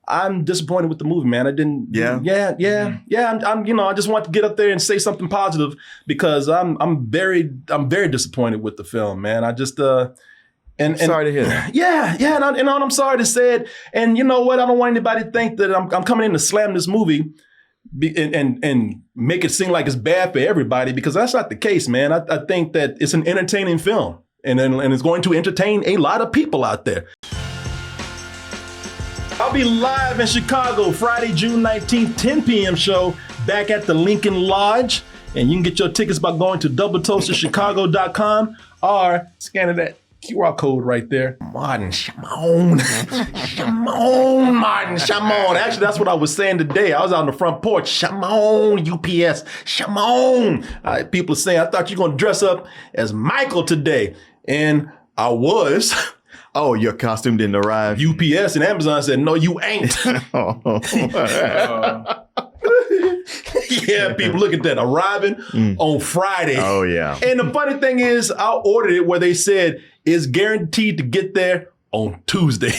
I'm disappointed with the movie, man. I didn't. Yeah. I'm I just want to get up there and say something positive because I'm very disappointed with the film, man. I just and sorry to hear that. Yeah, and I'm sorry to say it. And you know what? I don't want anybody to think that I'm coming in to slam this movie and make it seem like it's bad for everybody because that's not the case, man. I think that it's an entertaining film and it's going to entertain a lot of people out there. I'll be live in Chicago Friday, June 19th, 10 p.m. show back at the Lincoln Lodge. And you can get your tickets by going to doubletoastedchicago.com or scanning that QR code right there. Martin Shimon. Martin Shimon. Actually, that's what I was saying today. I was out on the front porch. Shimon, UPS. Shimon. People are saying, I thought you were going to dress up as Michael today. And I was. Oh, your costume didn't arrive? UPS and Amazon said, no, you ain't. Yeah, people look at that. Arriving on Friday. Oh, yeah. And the funny thing is, I ordered it where they said it's guaranteed to get there on Tuesday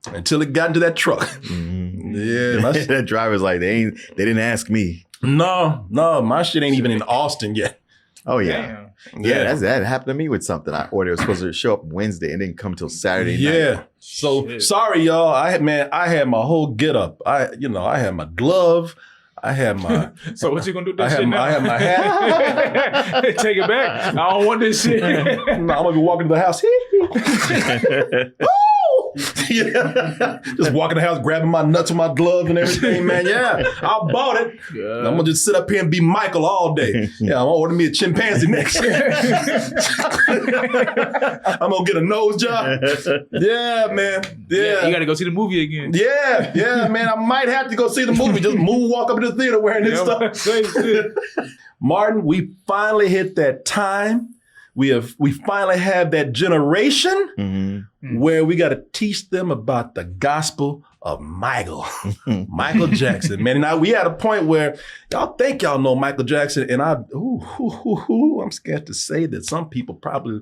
until it got into that truck. Yeah. That driver's like, they didn't ask me. No, my shit ain't even in Austin yet. Oh, yeah. Yeah, that happened to me with something I ordered. It was supposed to show up Wednesday and didn't come until Saturday night. Yeah. So sorry, y'all. I had my whole get up. I had my glove. I had my. So what you gonna do with this shit now? I had my hat. Take it back. I don't want this shit. No, I'm gonna be walking to the house. Yeah. Just walking the house, grabbing my nuts with my glove and everything, man. Yeah, I bought it. Yeah. I'm gonna just sit up here and be Michael all day. Yeah, I'm gonna order me a chimpanzee next. I'm gonna get a nose job. Yeah, man. Yeah. You gotta go see the movie again. Yeah, man. I might have to go see the movie. Just moonwalk up to the theater wearing this stuff. Martin, we finally hit that time. We finally have that generation where we got to teach them about the gospel of Michael Jackson, man. Now we at a point where y'all think y'all know Michael Jackson, and I'm scared to say that some people probably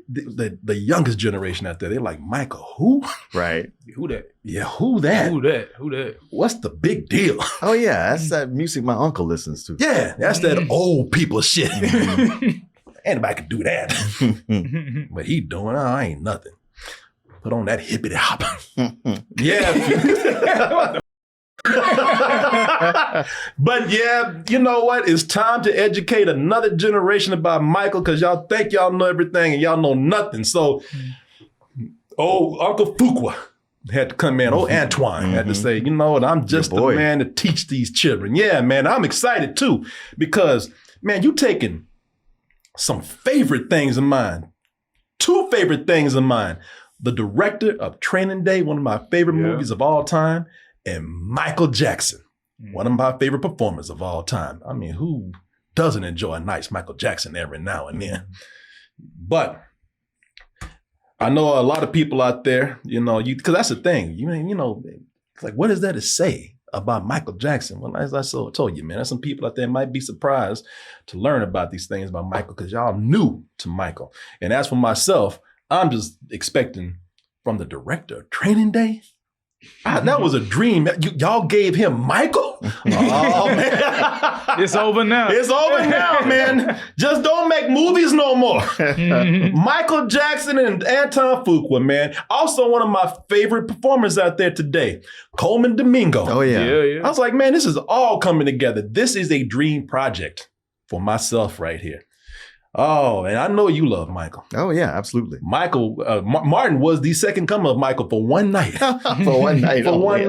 the youngest generation out there, they're like, Michael, who? Right. Who that? Yeah, who that? Who that? What's the big deal? Oh yeah, that's that music my uncle listens to. Yeah, that's that old people shit. Anybody can do that. But he doing, I ain't nothing. Put on that hippity hop. Yeah. But yeah, you know what? It's time to educate another generation about Michael because y'all think y'all know everything and y'all know nothing. So, Uncle Fuqua had to come in. Antoine had to say, you know what? I'm just the man to teach these children. Yeah, man, I'm excited too because, man, you taking some favorite things of mine. Two favorite things of mine. The director of Training Day, one of my favorite movies of all time, and Michael Jackson, one of my favorite performers of all time. I mean, who doesn't enjoy a nice Michael Jackson every now and then? But I know a lot of people out there, because that's the thing. It's like, what is there to say about Michael Jackson? Well, as I told you, man, there's some people out there might be surprised to learn about these things about Michael because y'all new to Michael. And as for myself, I'm just expecting from the director of Training Day. That was a dream. Y'all gave him Michael? Oh, man. It's over now. It's over now, man. Just don't make movies no more. Michael Jackson and Anton Fuqua, man. Also one of my favorite performers out there today, Coleman Domingo. Oh, yeah. I was like, man, this is all coming together. This is a dream project for myself right here. Oh, and I know you love Michael. Oh, yeah, absolutely. Michael, Martin was the second coming of Michael for one night. For one night. For one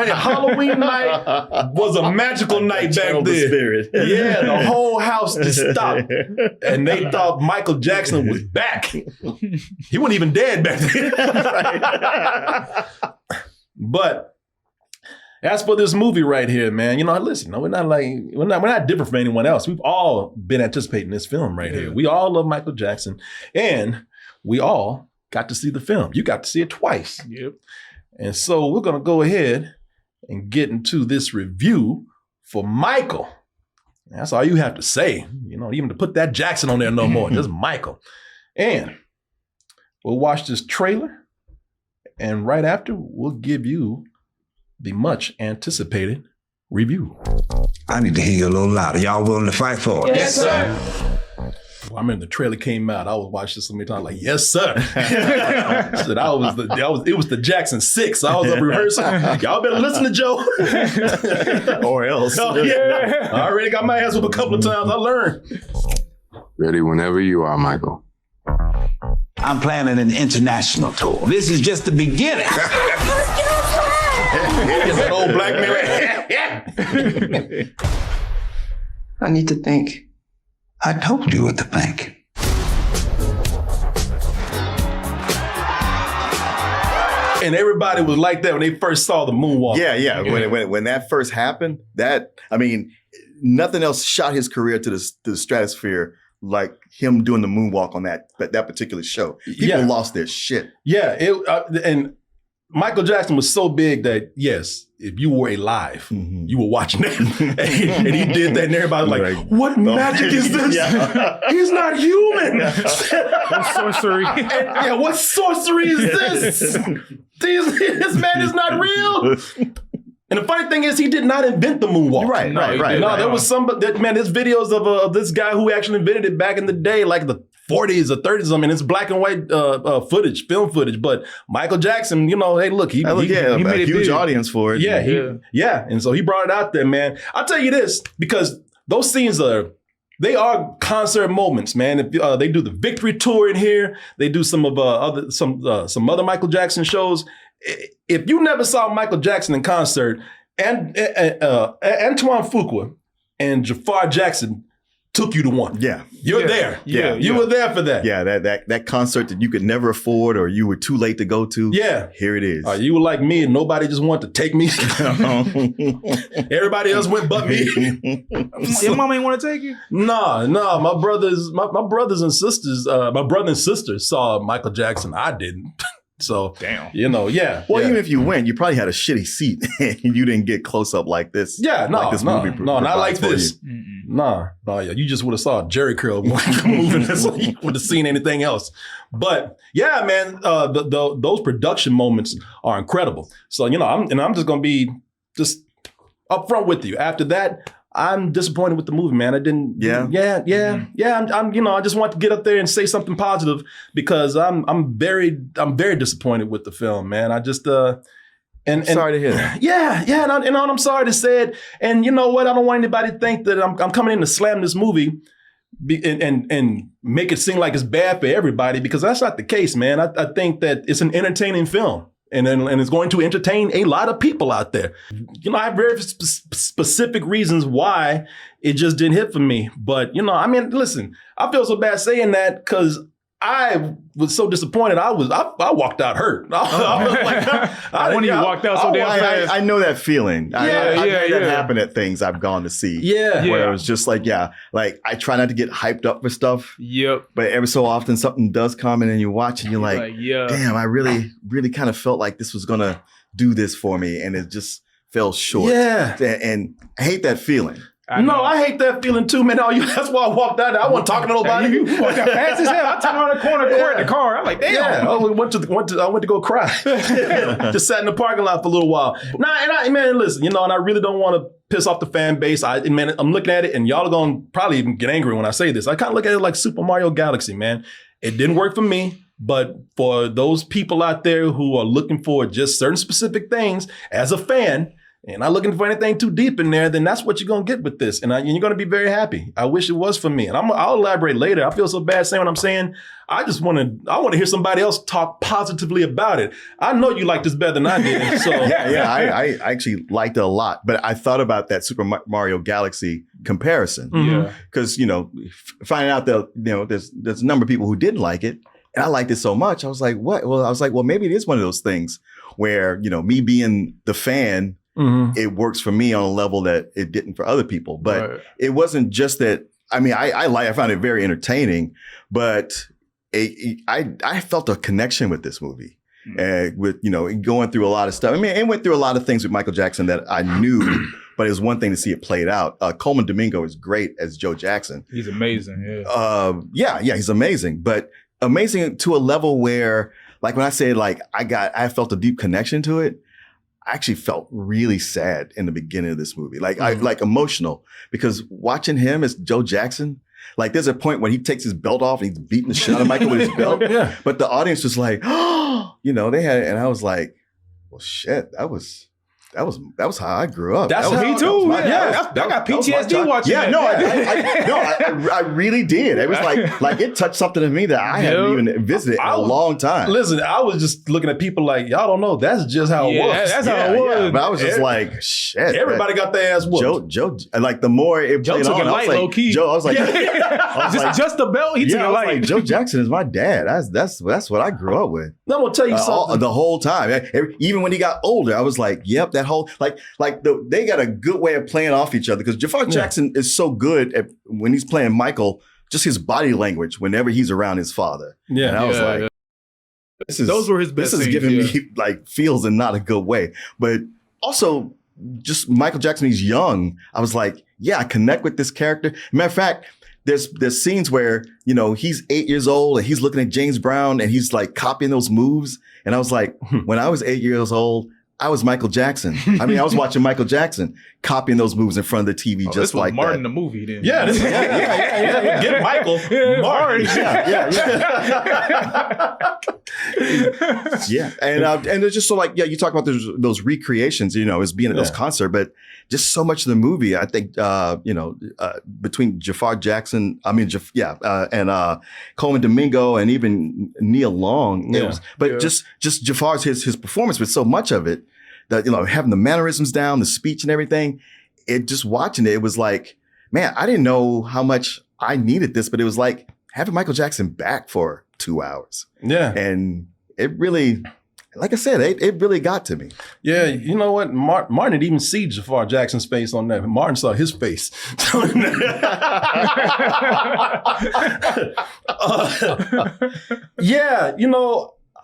Halloween night was a magical night back then. Spirit. Yeah, the whole house just stopped. And they thought Michael Jackson was back. He wasn't even dead back then. But as for this movie right here, man, listen, we're not different from anyone else. We've all been anticipating this film right here. We all love Michael Jackson, and we all got to see the film. You got to see it twice. Yep. And so we're going to go ahead and get into this review for Michael. That's all you have to say. Even to put that Jackson on there no more, just Michael. And we'll watch this trailer, and right after, we'll give you the much anticipated review. I need to hear you a little louder. Y'all willing to fight for it? Yes, sir. Well, I remember the trailer came out. I was watching so many times, like, yes, sir. So it was the Jackson 6. So I was up rehearsing. Y'all better listen to Joe. Or else. Oh, yeah. I already got my ass up a couple of times. I learned. Ready whenever you are, Michael. I'm planning an international tour. This is just the beginning. It's an old black man. I need to think. I told you what to think. And everybody was like that when they first saw the moonwalk. Yeah. When that first happened, nothing else shot his career to the stratosphere like him doing the moonwalk on that particular show. People lost their shit. Yeah, and Michael Jackson was so big that, yes, if you were alive, you were watching that. and he did that, and everybody was like, what magic is this? Yeah. He's not human. What sorcery? What sorcery is this? This man is not real. And the funny thing is, he did not invent the moonwalk. Right. No, there was there's videos of this guy who actually invented it back in the day, like the 40s or 30s. I mean, it's black and white film footage. But Michael Jackson, hey, look, he made a huge audience for it. Yeah. And so he brought it out there, man. I'll tell you this, because those scenes are concert moments, man. If they do the Victory Tour in here, they do some other Michael Jackson shows. If you never saw Michael Jackson in concert, and Antoine Fuqua and Jafar Jackson took you to one. Yeah. You're there. Yeah. You were there for that. Yeah, that concert that you could never afford or you were too late to go to. Yeah. Here it is. You were like me and nobody just wanted to take me. Everybody else went but me. Your mama ain't want to take you? No. My brothers and sisters, my brother and sister saw Michael Jackson. I didn't. So, damn. Yeah. Well, even if you went, you probably had a shitty seat and you didn't get close up like this. Yeah, no, like this movie not like this. Yeah, you just would have saw Jerry curl moving so you would have seen anything else. But yeah, man, those production moments are incredible. So, I'm just going to be just upfront with you. After that, I'm disappointed with the movie, man. I didn't. Yeah. I just want to get up there and say something positive because I'm very disappointed with the film, man. I just sorry to hear that. Yeah, and I'm sorry to say it. And you know what? I don't want anybody to think that I'm coming in to slam this movie and make it seem like it's bad for everybody, because that's not the case, man. I think that it's an entertaining film. And it's going to entertain a lot of people out there. I have very specific reasons why it just didn't hit for me. But, listen, I feel so bad saying that because I was so disappointed. I walked out hurt. I was like, when you walked out so damn fast. I know that feeling. I've had that happen at things I've gone to see. Yeah. Where it was just like I try not to get hyped up for stuff. Yep. But every so often something does come in and you watch and you're like, damn, I really, really kind of felt like this was going to do this for me. And it just fell short. Yeah. And I hate that feeling. I hate that feeling too, man. That's why I walked out there. I wasn't talking to nobody. You walked out fast as hell. I turned around the corner, in the car. I'm like, damn. Yeah, I went to go cry. Just sat in the parking lot for a little while. Listen, and I really don't want to piss off the fan base. I'm looking at it, and y'all are going to probably even get angry when I say this. I kind of look at it like Super Mario Galaxy, man. It didn't work for me, but for those people out there who are looking for just certain specific things as a fan, and not looking for anything too deep in there, then that's what you're going to get with this. And you're going to be very happy. I wish it was for me. And I'll elaborate later. I feel so bad saying what I'm saying. I want to hear somebody else talk positively about it. I know you like this better than I did. So I actually liked it a lot. But I thought about that Super Mario Galaxy comparison. Yeah. Because, finding out that, there's a number of people who didn't like it. And I liked it so much. I was like, what? Well, maybe it is one of those things where, me being the fan, it works for me on a level that it didn't for other people. But it wasn't just that. I mean, I found it very entertaining, but I felt a connection with this movie. With going through a lot of stuff. I mean, it went through a lot of things with Michael Jackson that I knew, but it was one thing to see it played out. Coleman Domingo is great as Joe Jackson. He's amazing. Yeah, he's amazing, but amazing to a level where, like when I say like I felt a deep connection to it. I actually felt really sad in the beginning of this movie. Like I like emotional because watching him as Joe Jackson, like there's a point when he takes his belt off and he's beating the shit out of Michael with his belt. Yeah. But the audience was like, oh, they had, and I was like, well, shit, that was how I grew up. That's that was, Me too. that was my- Yeah, I got PTSD watching Yeah, that. no, I really did. It was like it touched something in me that I hadn't even visited in a long time. Listen, I was just looking at people like, y'all don't know. That's just how it was. That's how it was. Yeah, but I was just like, shit. Everybody got their ass whooped. Joe, like the more it Joe played took on, it I light, was like, low key. Joe, I was like, Just the belt, he took I it was light. like, Joe Jackson is my dad. That's what I grew up with. I'm gonna tell you something. The whole time, even when he got older, I was like, yep, that whole they got a good way of playing off each other because Jafar Jackson is so good at when he's playing Michael, just his body language whenever he's around his father. Yeah. And I was like, those were his best This is scenes, giving me like feels in not a good way, but also just Michael Jackson. He's young. I was like, yeah, I connect with this character. Matter of fact, there's scenes where he's 8 years old and he's looking at James Brown and he's like copying those moves. And I was like, when I was 8 years old, I was Michael Jackson. I mean, I was watching Michael Jackson copying those moves in front of the TV just like Martin that. the movie then. Yeah, yeah. Get Michael. Martin. Yeah. And it's just so like, you talk about those recreations, as being at those concert, but just so much of the movie, I think, between Jafar Jackson, and Coleman Domingo and even Neil Long, just Jafar's his performance with so much of it that, having the mannerisms down, the speech and everything, just watching it was like, man, I didn't know how much I needed this, but it was like having Michael Jackson back for 2 hours. Yeah. And it really, like I said, it really got to me. Yeah, you know what? Martin didn't even see Jafar Jackson's face on that. Martin saw his face. Yeah,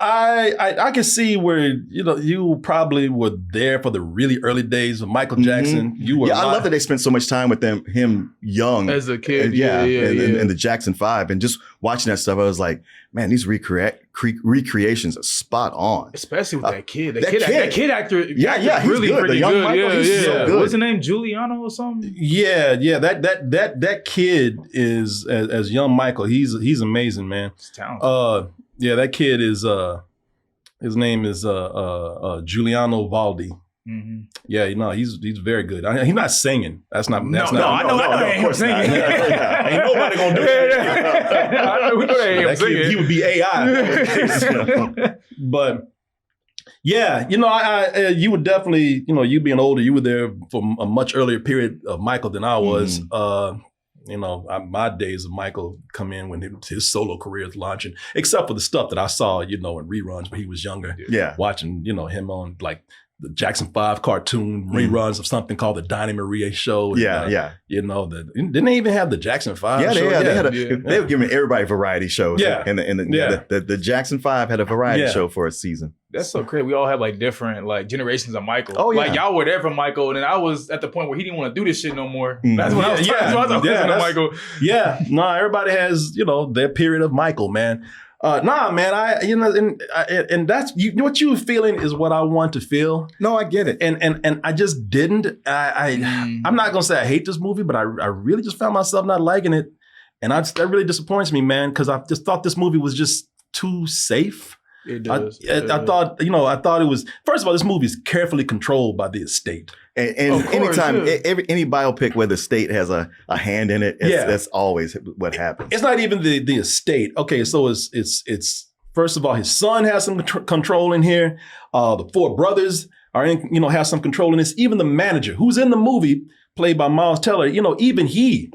I can see where you probably were there for the really early days of Michael Jackson. You were. Yeah, I love that they spent so much time with him young As a kid, and, and the Jackson 5, and just watching that stuff, I was like, man, these recreations are spot on. Especially with that kid. That Kid actor. Yeah, he's really good. The freaking young good. Michael, he's so good. What's his name? Giuliano or something? Yeah. That kid is as young Michael. He's amazing, man. He's talented. Yeah, that kid is his name is Giuliano Valdi. Mm-hmm. Yeah, he's very good. He's not singing. That's not. I know. Of course not. Ain't nobody gonna do that. I know who that ain't singing. He would be AI. But yeah, you would definitely, you being older, you were there for a much earlier period of Michael than I was. My days of Michael come in when his solo career is launching, except for the stuff that I saw, in reruns when he was younger. Yeah. Watching, him on like the Jackson 5 cartoon reruns of something called the Donnie Marie Show. Yeah. Didn't they even have the Jackson 5 Yeah, show? they were giving everybody variety shows. Yeah. And the Jackson 5 had a variety show for a season. That's so crazy. We all have like different generations of Michael. Oh, yeah. Like y'all were there for Michael, and then I was at the point where he didn't want to do this shit no more. That's when I was listening to Michael. Yeah, no, everybody has their period of Michael, man. Man, and that's what you were feeling is what I want to feel. No, I get it. And I just didn't. I'm not gonna say I hate this movie, but I really just found myself not liking it, and that really disappoints me, man, because I just thought this movie was just too safe. It does. I thought it was, first of all, this movie is carefully controlled by the estate. And anytime, any biopic where the state has a hand in it, that's always what happens. It's not even the estate. Okay, so it's first of all, his son has some control in here. The four brothers are in, have some control in this. Even the manager, who's in the movie, played by Miles Teller, even he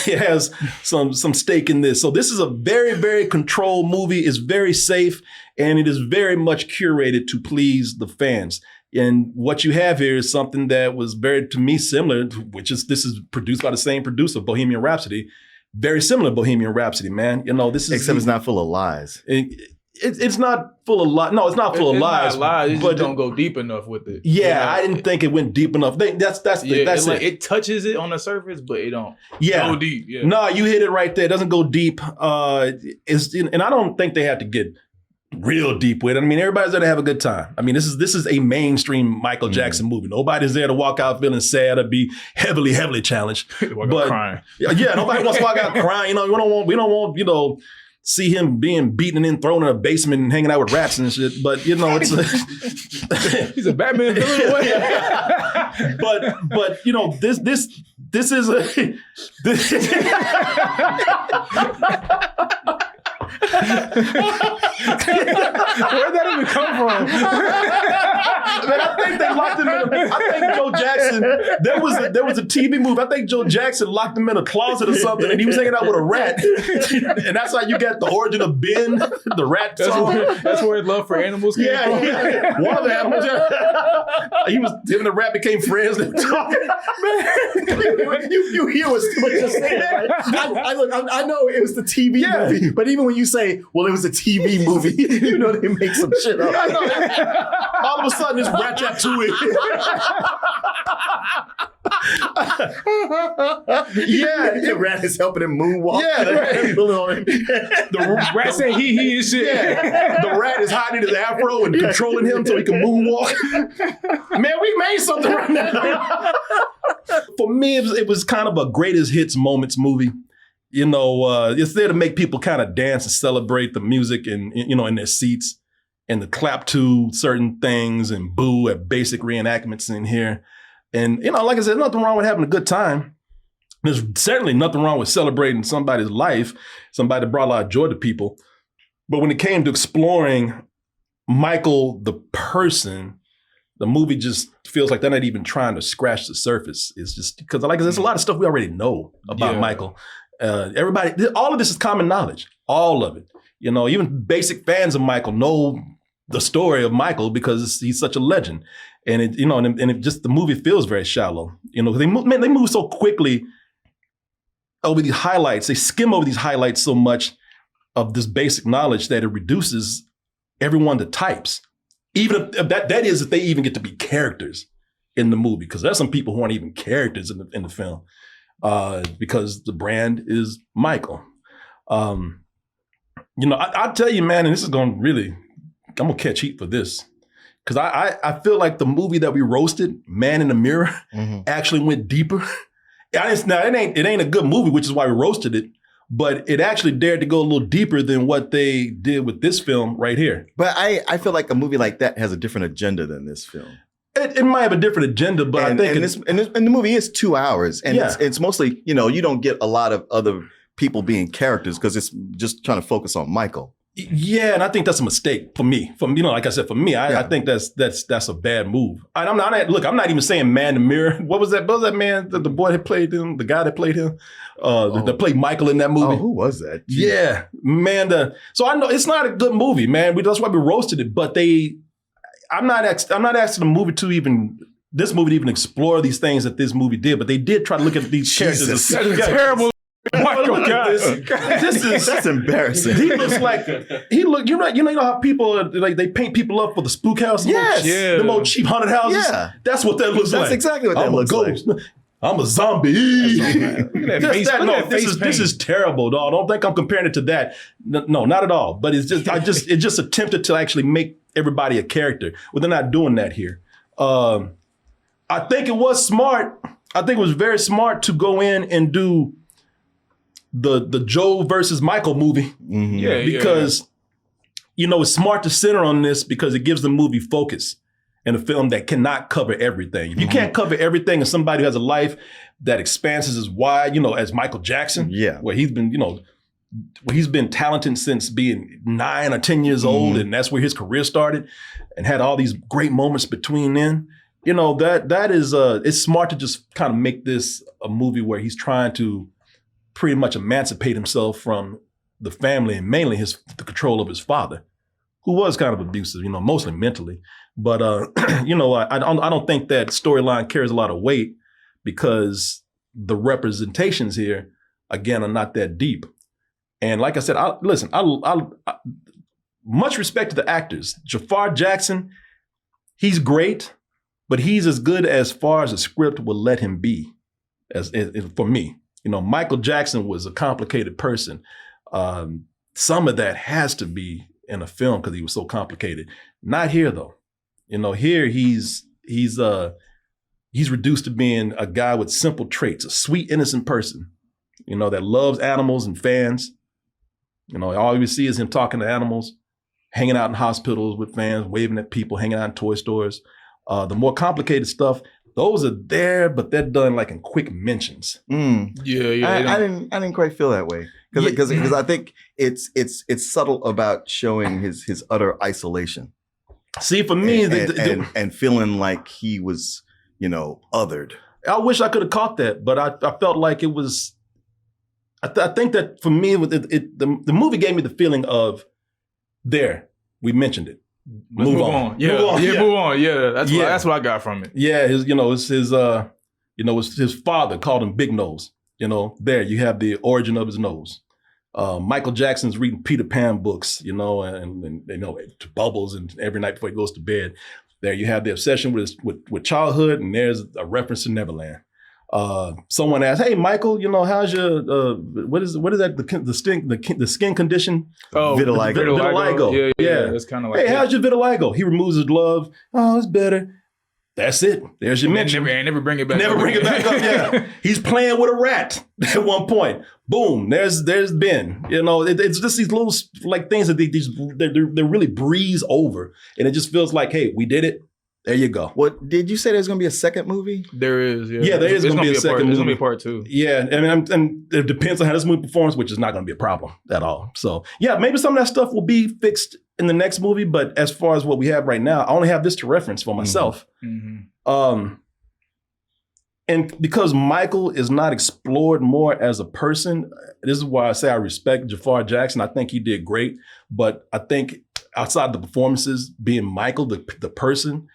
has some stake in this. So this is a very, very controlled movie. It's very safe, and it is very much curated to please the fans. And what you have here is something that was very, to me, similar, this is produced by the same producer, Bohemian Rhapsody. Very similar to Bohemian Rhapsody, man. This is except it's not full of lies. It's not full of lies. No, it's not full of lies. Not lies. It but just don't go deep enough with it. Yeah, I didn't think it went deep enough. That's it. It touches it on the surface, but it don't go deep. Yeah. No, you hit it right there. It doesn't go deep. And I don't think they had to get real deep with it. I mean, everybody's there to have a good time. I mean, this is a mainstream Michael Jackson movie. Nobody's there to walk out feeling sad or be heavily challenged. But crying. Yeah, nobody wants to walk out crying. You know, we don't want, you know, see him being beaten and then thrown in a basement and hanging out with rats and shit. But you know, it's he's a Batman villain. but you know, this is a this. Where'd that even come from? Man, I think they locked him in I think Joe Jackson, there was a TV movie. I think Joe Jackson locked him in a closet or something, and he was hanging out with a rat. And that's how you got the origin of Ben, the rat song. That's where his love for animals came from. Yeah. One of the animals. Him and the rat became friends. They were talking. You hear what you're saying, right? I know it was the TV movie, but even when you say, well, it was a TV movie, you know they make some shit up. I know. All of a sudden, it's Ratatouille. Yeah, the rat is helping him moonwalk. Yeah, the rat said he and shit. Yeah. The rat is hiding his afro and controlling him so he can moonwalk. Man, we made something right now. For me, it was kind of a greatest hits moments movie. You know, it's there to make people kind of dance and celebrate the music and, you know, in their seats and to clap to certain things and boo at basic reenactments in here. And, you know, like I said, nothing wrong with having a good time. There's certainly nothing wrong with celebrating somebody's life, somebody that brought a lot of joy to people. But when it came to exploring Michael, the person, the movie just feels like they're not even trying to scratch the surface. It's just because, like I said, there's a lot of stuff we already know about Michael. Everybody, all of this is common knowledge, all of it. You know, even basic fans of Michael know the story of Michael because he's such a legend. And it, you know, and it just, the movie feels very shallow. You know, they move so quickly over these highlights. They skim over these highlights so much of this basic knowledge that it reduces everyone to types. Even if if they even get to be characters in the movie, because there's some people who aren't even characters in the film. Because the brand is Michael. You know, I tell you, man, and this is going to really, I'm going to catch heat for this. Because I feel like the movie that we roasted, Man in the Mirror, actually went deeper. Now, it ain't a good movie, which is why we roasted it. But it actually dared to go a little deeper than what they did with this film right here. But I feel like a movie like that has a different agenda than this film. It might have a different agenda, but I think and the movie is 2 hours, and it's mostly, you know, you don't get a lot of other people being characters because it's just trying to focus on Michael. Yeah, and I think that's a mistake for me. You know, like I said, for me, I think that's a bad move. I'm not even saying Man in the Mirror. What was that man? The boy that played him, the guy that played him, that played Michael in that movie. Oh, who was that? Jeez. Yeah, man. So I know it's not a good movie, man. That's why we roasted it. But I'm not asking this movie to even explore these things that this movie did. But they did try to look at these characters. That's terrible. Michael, that's embarrassing. He looks like you know how people like they paint people up for the spook house. Yes, the more cheap haunted houses. Yeah, that's what that looks like. That's exactly what that looks like. I'm a zombie. This is terrible, dog. Don't think I'm comparing it to that. No, not at all. But it's just it just attempted to actually make everybody a character. Well, they're not doing that here. I think it was smart. I think it was very smart to go in and do the Joe versus Michael movie. Because you know, it's smart to center on this because it gives the movie focus in a film that cannot cover everything. If you can't cover everything and somebody who has a life that expanses as wide, you know, as Michael Jackson, where he's been, you know, he's been talented since being 9 or 10 years old, and that's where his career started, and had all these great moments between then. You know, that is it's smart to just kind of make this a movie where he's trying to pretty much emancipate himself from the family and mainly the control of his father, who was kind of abusive, you know, mostly mentally. But you know, I don't think that storyline carries a lot of weight because the representations here, again, are not that deep. And like I said, much respect to the actors. Jafar Jackson, he's great, but he's as good as far as the script will let him be, as for me. You know, Michael Jackson was a complicated person. Some of that has to be in a film because he was so complicated. Not here though. You know, here he's reduced to being a guy with simple traits, a sweet, innocent person, you know, that loves animals and fans. You know, all you see is him talking to animals, hanging out in hospitals with fans, waving at people, hanging out in toy stores. The more complicated stuff, those are there, but they're done like in quick mentions. Yeah. I didn't quite feel that way because I think it's subtle about showing his utter isolation. See, for me, and feeling like he was, you know, othered. I wish I could have caught that, but I felt like it was. I think that for me, the movie gave me the feeling of we mentioned it. Move on. Yeah, move on. Yeah, that's what I got from it. Yeah, his father called him Big Nose. You know, there you have the origin of his nose. Michael Jackson's reading Peter Pan books, you know, and you know, Bubbles, and every night before he goes to bed. There you have the obsession with childhood, and there's a reference to Neverland. Someone asked, "Hey, Michael, you know, how's your what is that the skin condition?" Oh, vitiligo. Yeah. It's kind of like, hey, how's your vitiligo? He removes his glove. Oh, it's better. That's it. There's your mention. Never bring it back. Never bring it back up. Yeah, he's playing with a rat at one point. Boom. There's Ben. You know, it's just these little like things that they really breeze over, and it just feels like, hey, we did it. There you go. What did you say? There's going to be a second movie? There is. Yeah, there is going to be a second movie. There's going to be a part 2. Yeah, and it depends on how this movie performs, which is not going to be a problem at all. So yeah, maybe some of that stuff will be fixed in the next movie. But as far as what we have right now, I only have this to reference for myself. Mm-hmm. And because Michael is not explored more as a person, this is why I say I respect Jafar Jackson. I think he did great, but I think outside the performances, being Michael, the person,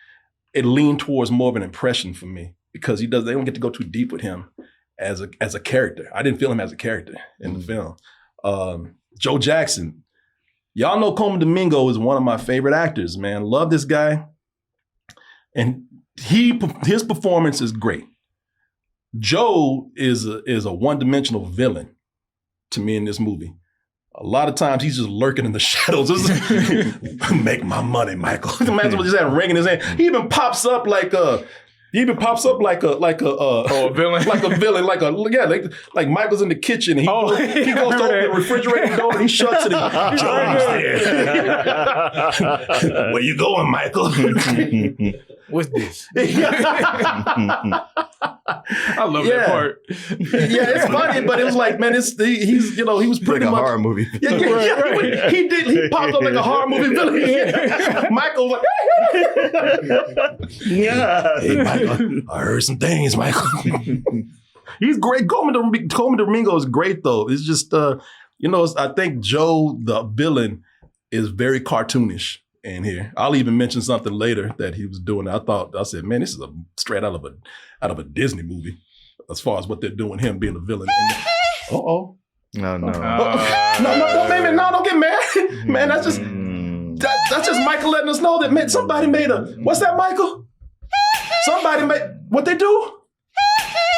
it leaned towards more of an impression for me because they don't get to go too deep with him as a character. I didn't feel him as a character in the film. Joe Jackson, y'all know Coleman Domingo is one of my favorite actors, man. Love this guy. And his performance is great. Joe is a one-dimensional villain to me in this movie. A lot of times he's just lurking in the shadows. Make my money, Michael. Imagine what he's had ring in his hand. He even pops up like a villain, like Michael's in the kitchen. He goes to open the refrigerator door and he shuts it. Where you going, Michael? What's this? I love that part. Yeah, it's funny, but it was like, man, he was pretty like much a horror movie. Yeah. He popped up like a horror movie villain. Michael was like, yeah. Hey, Michael, I heard some things, Michael. He's great. Coleman Domingo is great, though. It's just, I think Joe, the villain, is very cartoonish in here. I'll even mention something later that he was doing. I said, man, this is straight out of a Disney movie as far as what they're doing, him being a villain. No. No, don't get mad. Man, that's just Michael letting us know that, man, somebody made what's that, Michael? Somebody what they do?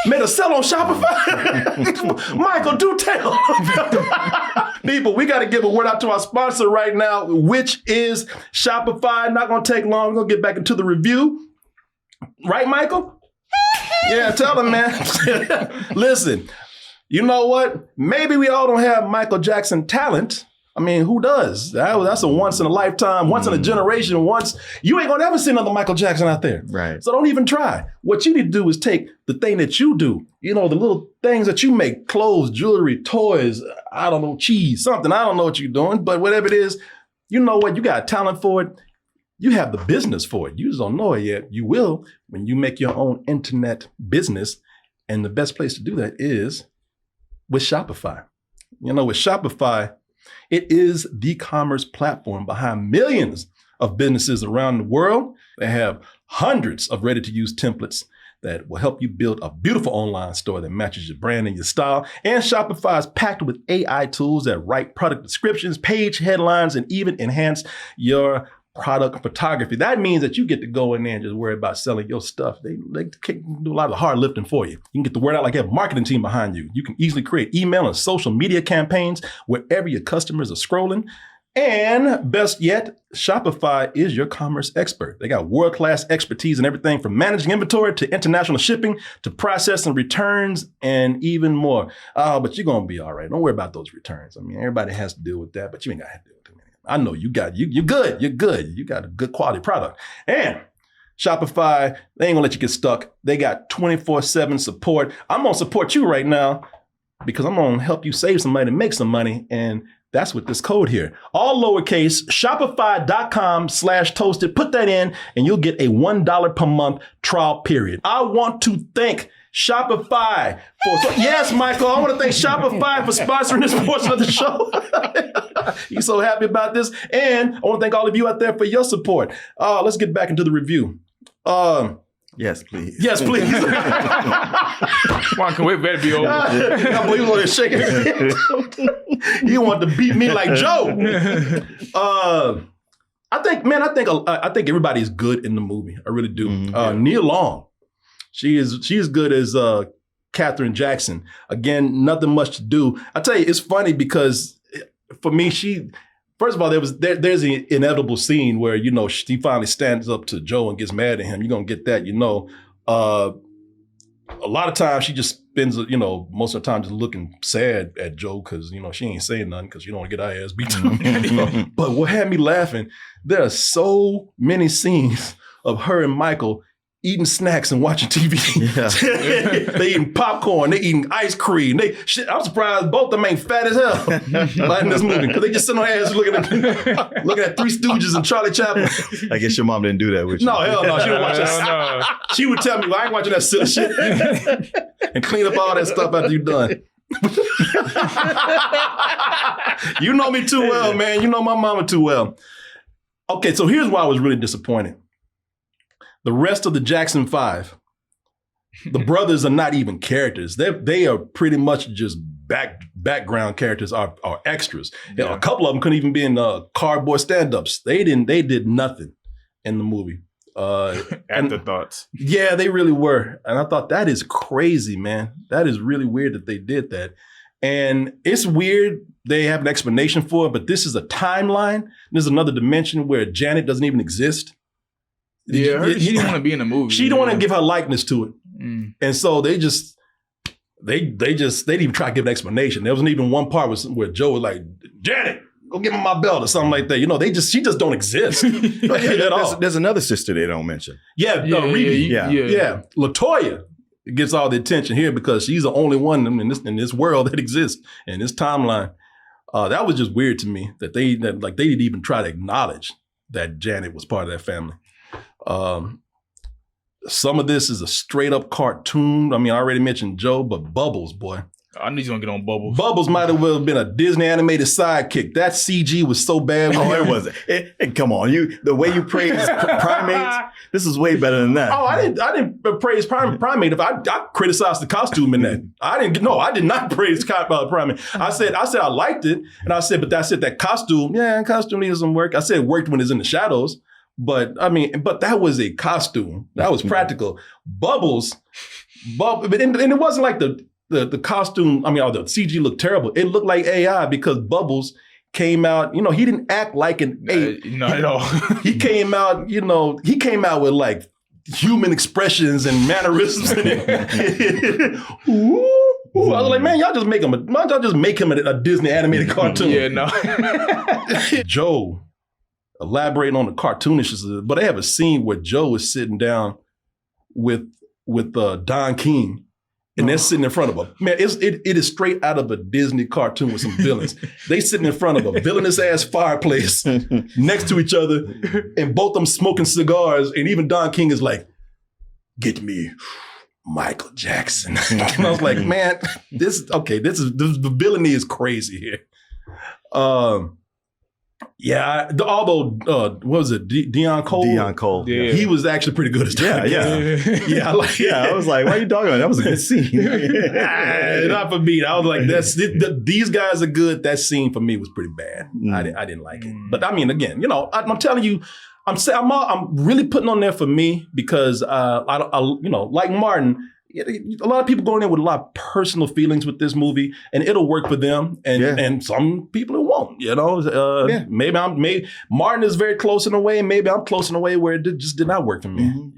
Made a sell on Shopify? Michael, do tell. People, we got to give a word out to our sponsor right now, which is Shopify. Not going to take long. We're going to get back into the review. Right, Michael? Yeah, tell him, man. Listen, you know what? Maybe we all don't have Michael Jackson talent. I mean, who does? That's a once in a lifetime, once in a generation. You ain't gonna ever see another Michael Jackson out there. Right. So don't even try. What you need to do is take the thing that you do, the little things that you make, clothes, jewelry, toys, I don't know, cheese, something. I don't know what you're doing, but whatever it is, you know what? You got talent for it. You have the business for it. You just don't know it yet. You will when you make your own internet business. And the best place to do that is with Shopify. With Shopify, it is the commerce platform behind millions of businesses around the world. They have hundreds of ready-to-use templates that will help you build a beautiful online store that matches your brand and your style. And Shopify is packed with AI tools that write product descriptions, page headlines, and even enhance your product photography. That means that you get to go in there and just worry about selling your stuff. They can do a lot of the hard lifting for you. You can get the word out like you have a marketing team behind you. You can easily create email and social media campaigns wherever your customers are scrolling. And best yet, Shopify is your commerce expert. They got world-class expertise in everything from managing inventory to international shipping to processing returns and even more. But you're gonna be all right. Don't worry about those returns. I mean, everybody has to deal with that, but you ain't gotta have to deal with them. I know you got you're good. You're good. You got a good quality product. And Shopify, they ain't gonna let you get stuck. They got 24/7 support. I'm gonna support you right now because I'm gonna help you save some money, make some money, and that's with this code here. All lowercase, shopify.com/toasted. Put that in and you'll get a $1 per month trial period. I want to thank Shopify yes, Michael, I want to thank Shopify for sponsoring this portion of the show. You so happy about this? And I want to thank all of you out there for your support. Let's get back into the review. Yes, please. Yes, please. Come on, can we better be over? I believe he was shaking his head. He wanted to beat me like Joe. I think everybody's good in the movie. I really do. Nia Long, she is good as Katherine Jackson. Again, nothing much to do. I tell you, it's funny because for me, first of all, there's an inevitable scene where, she finally stands up to Joe and gets mad at him. You're going to get that, a lot of times she just spends, most of the time just looking sad at Joe because, she ain't saying nothing because you don't want to get our ass beat. But what had me laughing, there are so many scenes of her and Michael eating snacks and watching TV. Yeah. They eating popcorn. They eating ice cream. I'm surprised both of them ain't fat as hell in this movie because they just sitting on their ass looking at Three Stooges and Charlie Chaplin. I guess your mom didn't do that with you. No, hell no. She didn't watch that. No. She would tell me, well, I ain't watching that silly shit. And clean up all that stuff after you're done. You know me too well, man. You know my mama too well. Okay, so here's why I was really disappointed. The rest of the Jackson 5, the brothers are not even characters. They are pretty much just background characters, are extras. Yeah. A couple of them couldn't even be in cardboard stand-ups. They did nothing in the movie. Afterthoughts. Yeah, they really were. And I thought that is crazy, man. That is really weird that they did that. And it's weird they have an explanation for it, but this is a timeline. There's another dimension where Janet doesn't even exist. Yeah, he didn't want to be in the movie. She didn't want to give her likeness to it. And so they didn't even try to give an explanation. There wasn't even one part where Joe was like, Janet, go give me my belt or something like that. She just don't exist at all. There's another sister they don't mention. Yeah, Reedy. Yeah. LaToya gets all the attention here because she's the only one in this world that exists in this timeline. That was just weird to me that they didn't even try to acknowledge that Janet was part of that family. Some of this is a straight up cartoon. I mean, I already mentioned Joe, but Bubbles, boy. I knew you were going to get on Bubbles. Bubbles might have well been a Disney animated sidekick. That CG was so bad. Oh, it wasn't. Come on, the way you praise Primates, this is way better than that. Oh, I didn't praise Primate. I criticized the costume in that. I did not praise Primate. I said I liked it, and I said, but that costume needed some work. I said it worked when it's in the shadows. But that was a costume. That was practical. Bubbles, and it wasn't like the costume. The CG looked terrible. It looked like AI because Bubbles came out. He didn't act like an ape. Not at all. He came out. He came out with like human expressions and mannerisms. Ooh. I was like, man, y'all just make him a Disney animated cartoon. Yeah, no. Joe. Elaborating on the cartoonishness of it, but they have a scene where Joe is sitting down with Don King, and they're sitting in front of him. Man, it is straight out of a Disney cartoon with some villains. They sitting in front of a villainous ass fireplace next to each other, and both of them smoking cigars, and even Don King is like, "Get me Michael Jackson." And I was like, man, the villainy is crazy here. Yeah, although, what was it, Deon Cole? Deon Cole. Yeah. He was actually pretty good as Don. Yeah, I was like, why are you talking about that? That was a good scene. Not for me. I was like, these guys are good. That scene for me was pretty bad. I didn't like it. But I mean, again, I'm telling you, I'm really putting on there for me because, like Martin, a lot of people going in with a lot of personal feelings with this movie, and it'll work for them, and some people it won't. Maybe Martin is very close in a way, maybe I'm close in a way where it just did not work for me.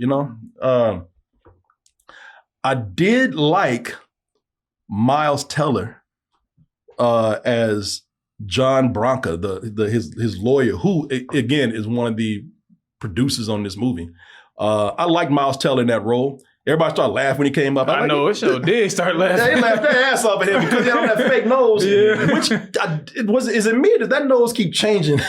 I did like Miles Teller as John Branca, his lawyer, who again is one of the producers on this movie. I like Miles Teller in that role. Everybody started laughing when he came up. I know, it sure did start laughing. They laughed their ass off at him because he had that fake nose. Is it me? Does that nose keep changing?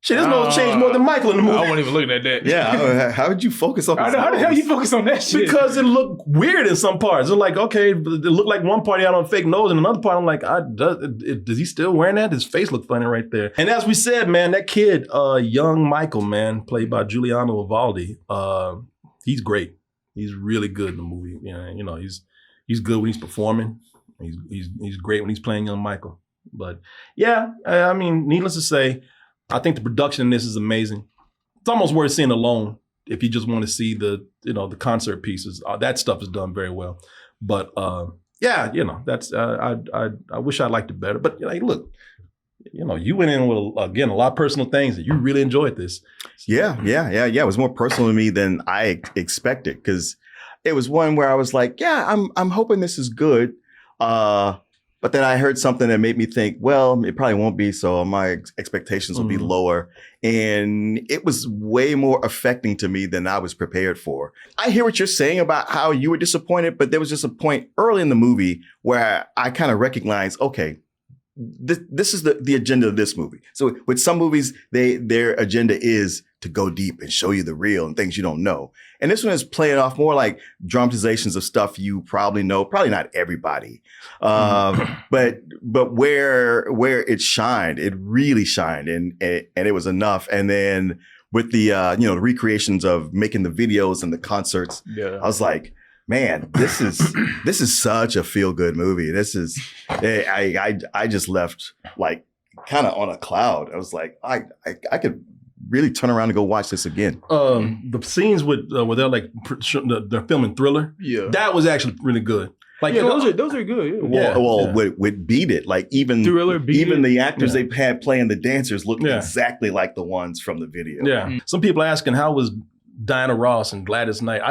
Shit, his nose changed more than Michael in the movie. I wasn't even looking at that. Yeah, how did you focus on his How the hell you focus on that shit? Because it looked weird in some parts. It's like, okay, it looked like one part he had on a fake nose, and another part I'm like, does he still wearing that? His face looked funny right there. And as we said, man, that kid, young Michael, man, played by Giuliano Evaldi, he's great. He's really good in the movie. He's good when he's performing. He's great when he's playing young Michael. But yeah, I mean, needless to say, I think the production in this is amazing. It's almost worth seeing alone if you just want to see the concert pieces. That stuff is done very well. But that's I wish I liked it better. But look, you went in with again a lot of personal things, and you really enjoyed this. Yeah. It was more personal to me than I expected, because it was one where I was like, I'm hoping this is good. But then I heard something that made me think, well, it probably won't be, so my expectations will be lower. And it was way more affecting to me than I was prepared for. I hear what you're saying about how you were disappointed, but there was just a point early in the movie where I kind of recognized, okay, this is the agenda of this movie. So with some movies, their agenda is to go deep and show you the real and things you don't know. And this one is playing off more like dramatizations of stuff you probably know, probably not everybody. But where it shined, it really shined, and it was enough. And then with the the recreations of making the videos and the concerts, I was like, man, this is such a feel good movie. This is I just left like kind of on a cloud. I was like, I could really turn around and go watch this again. The scenes where they're filming Thriller, that was actually really good. Like those are good. Yeah. With Beat It, like even Thriller, even the actors they had playing the dancers looked exactly like the ones from the video. Yeah. Some people are asking, how was Diana Ross and Gladys Knight?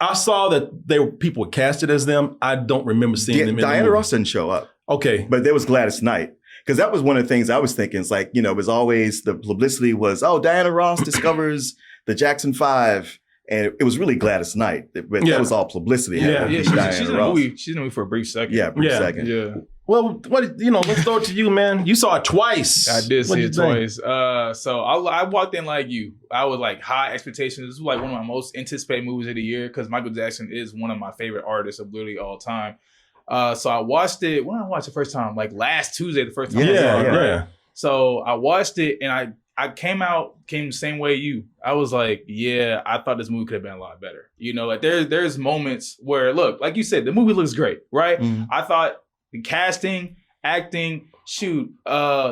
I saw that people were casted as them. I don't remember seeing them in Diana the movie. Ross didn't show up. Okay. But there was Gladys Knight. Because that was one of the things I was thinking. It's like, it was always the publicity was, Diana Ross discovers the Jackson 5. And it was really Gladys Knight. But that was all publicity. She's in the movie. She's in the movie for a brief second. Yeah, brief second. Yeah. Well, let's throw it to you, man. You saw it twice. I did see it twice. So I walked in like you. I was like high expectations. This was like one of my most anticipated movies of the year because Michael Jackson is one of my favorite artists of literally all time. So I watched it. When I watched the first time, like last Tuesday, the first time. Yeah. So I watched it and I came the same way you. I was like, I thought this movie could have been a lot better. Like there's moments where, look, like you said, the movie looks great, right? Mm-hmm. I thought the casting, acting,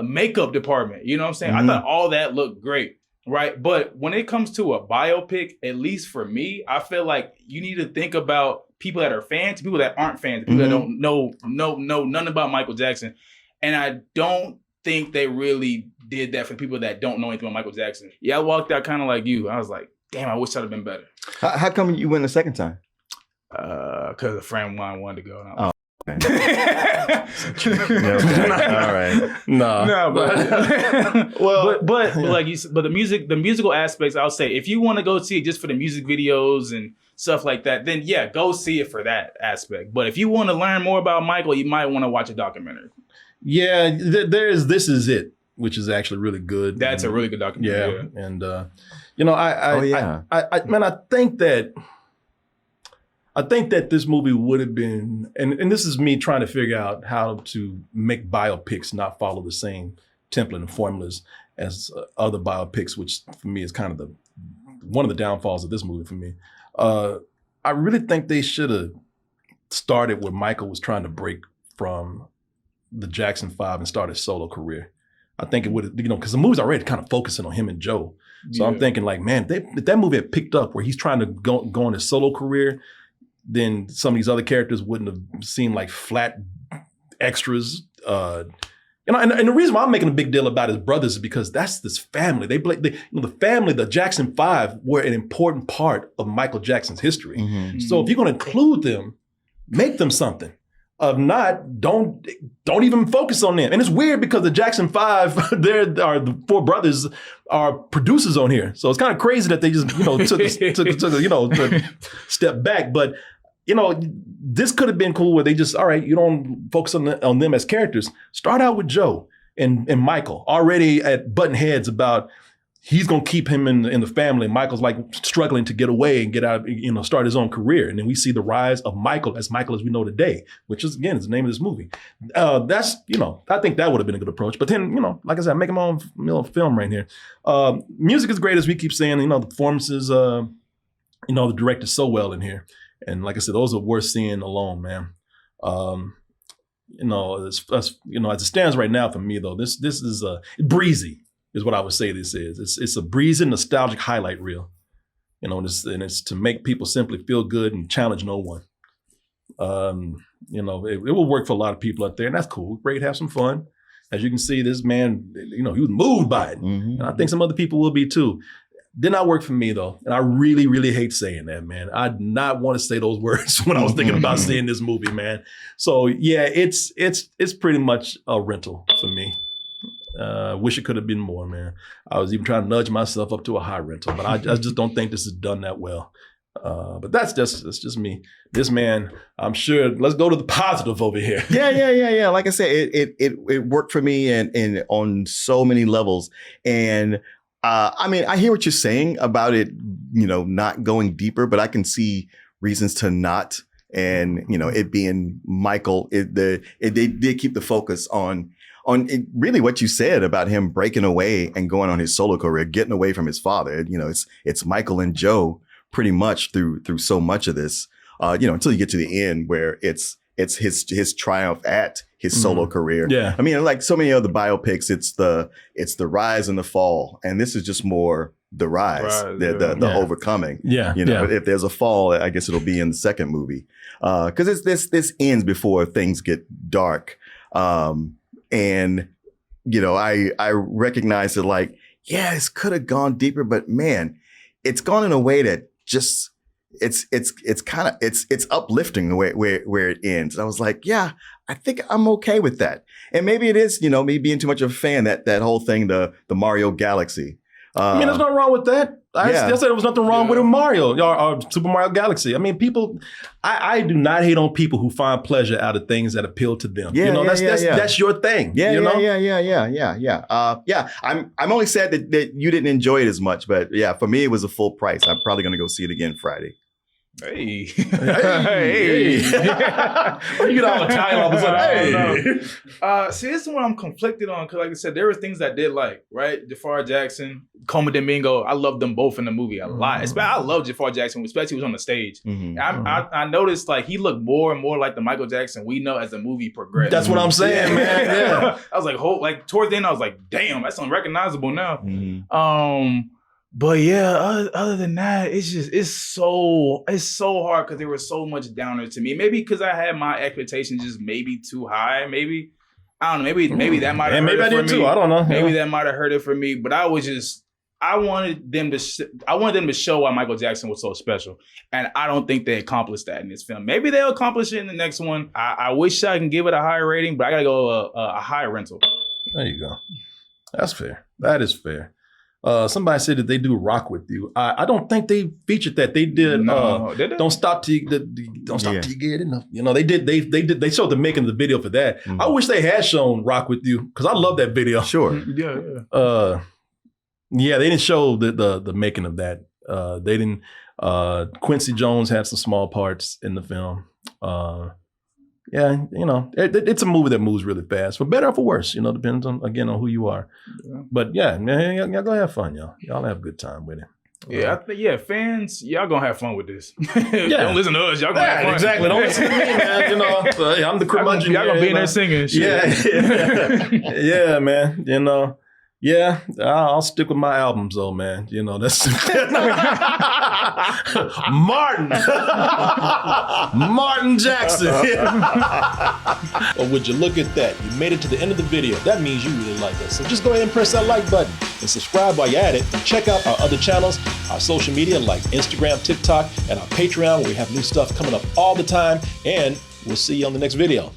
makeup department, you know what I'm saying? Mm-hmm. I thought all that looked great, right? But when it comes to a biopic, at least for me, I feel like you need to think about people that are fans, people that aren't fans, people that don't know nothing about Michael Jackson. And I don't think they really did that for people that don't know anything about Michael Jackson. Yeah, I walked out kind of like you. I was like, damn, I wish I'd have been better. How come you went the second time? Because a friend of mine wanted to go. Okay. All right. No, but like you said, but the musical aspects, I'll say, if you want to go see it just for the music videos and stuff like that, then go see it for that aspect. But if you want to learn more about Michael, you might want to watch a documentary. Yeah, there's This Is It, which is actually really good. That's a really good documentary. Yeah. And I think that this movie would have been, and this is me trying to figure out how to make biopics not follow the same template and formulas as other biopics, which for me is kind of one of the downfalls of this movie for me. I really think they should have started where Michael was trying to break from the Jackson 5 and start his solo career. I think it would have, because the movie's already kind of focusing on him and Joe. So I'm thinking like, man, if that movie had picked up where he's trying to go on his solo career, then some of these other characters wouldn't have seemed like flat extras. And the reason why I'm making a big deal about his brothers is because that's this family. The family, the Jackson 5, were an important part of Michael Jackson's history. Mm-hmm. So if you're going to include them, make them something. If not, don't even focus on them. And it's weird because the Jackson 5, the 4 brothers are producers on here. So it's kind of crazy that they just took a step back. But this could have been cool where they just, all right, you don't focus on them as characters. Start out with Joe and Michael, already at button heads about he's going to keep him in the family. Michael's like struggling to get away and get out, start his own career. And then we see the rise of Michael as we know today, which is, again, is the name of this movie. That's, I think that would have been a good approach. But then, like I said, I'm making my own film right here. Music is great, as we keep saying, the performances, the directed so well in here. And like I said, those are worth seeing alone, man. As it stands right now for me, though, this is breezy, is what I would say this is. It's a breezy, nostalgic highlight reel. And it's to make people simply feel good and challenge no one. It will work for a lot of people out there, and that's cool. Great to have some fun. As you can see, this man, he was moved by it. Mm-hmm. And I think some other people will be too. Did not work for me, though. And I really, really hate saying that, man. I did not want to say those words when I was thinking about seeing this movie, man. So yeah, it's pretty much a rental for me. Wish it could have been more, man. I was even trying to nudge myself up to a high rental, but I just don't think this is done that well. But that's just me. This man, I'm sure. Let's go to the positive over here. Yeah. Like I said, it worked for me and on so many levels. And I hear what you're saying about it, not going deeper, but I can see reasons to not. And, it being Michael, they did keep the focus on it, really what you said about him breaking away and going on his solo career, getting away from his father. It's Michael and Joe pretty much through so much of this, until you get to the end where it's his triumph at his solo career. Yeah. I mean, like so many other biopics, it's the rise and the fall. And this is just more the rise, the overcoming. Yeah. If there's a fall, I guess it'll be in the second movie. Cause this ends before things get dark. And I recognize that it could have gone deeper, but man, it's gone in a way that just, it's uplifting the way where it ends. And I was like, yeah, I think I'm okay with that. And maybe it is, me being too much of a fan, that whole thing, the Mario Galaxy. There's nothing wrong with that. I said there was nothing wrong with Mario or Super Mario Galaxy. I mean, people, I do not hate on people who find pleasure out of things that appeal to them. That's your thing. Yeah. I'm only sad that you didn't enjoy it as much, but yeah, for me, it was a full price. I'm probably going to go see it again Friday. Hey. You get all Italian all of a sudden. See, this is what I'm conflicted on, because like I said, there were things I did like, right? Jafar Jackson, Coma Domingo, I loved them both in the movie a lot. I love Jafar Jackson, especially when he was on the stage. Mm-hmm. I noticed he looked more and more like the Michael Jackson we know as the movie progressed. That's what I'm saying, man. Yeah. I was like, towards the end, I was like, damn, that's unrecognizable now. Mm-hmm. But yeah, other than that, it's so hard because there was so much downer to me. Maybe because I had my expectations just maybe too high. Maybe I don't know. Maybe that might have hurt it for me. Maybe I did too. I don't know. Maybe that might have hurt it for me. But I wanted them to show why Michael Jackson was so special, and I don't think they accomplished that in this film. Maybe they'll accomplish it in the next one. I wish I can give it a higher rating, but I gotta go a high rental. There you go. That's fair. That is fair. Somebody said that they do Rock With You. I don't think they featured that. They did. Did they? Don't Stop Till You Get Enough. They did. They showed the making of the video for that. Mm-hmm. I wish they had shown Rock With You because I love that video. Sure. Yeah. They didn't show the making of that. They didn't. Quincy Jones had some small parts in the film. It's a movie that moves really fast, for better or for worse. Depends on who you are. Yeah. But yeah, man, y'all go have fun, y'all. Y'all have a good time with it. Yeah, I think fans, y'all gonna have fun with this. Don't listen to us, y'all gonna have fun. Exactly. Don't listen to me, man. I'm the curmudgeon. Y'all gonna be in there singing. Shit. Yeah, man. Yeah, I'll stick with my albums though, man. You know, that's Martin. Martin Jackson. Or would you look at that? You made it to the end of the video. That means you really like us. So just go ahead and press that like button and subscribe while you're at it. And check out our other channels, our social media like Instagram, TikTok, and our Patreon where we have new stuff coming up all the time. And we'll see you on the next video.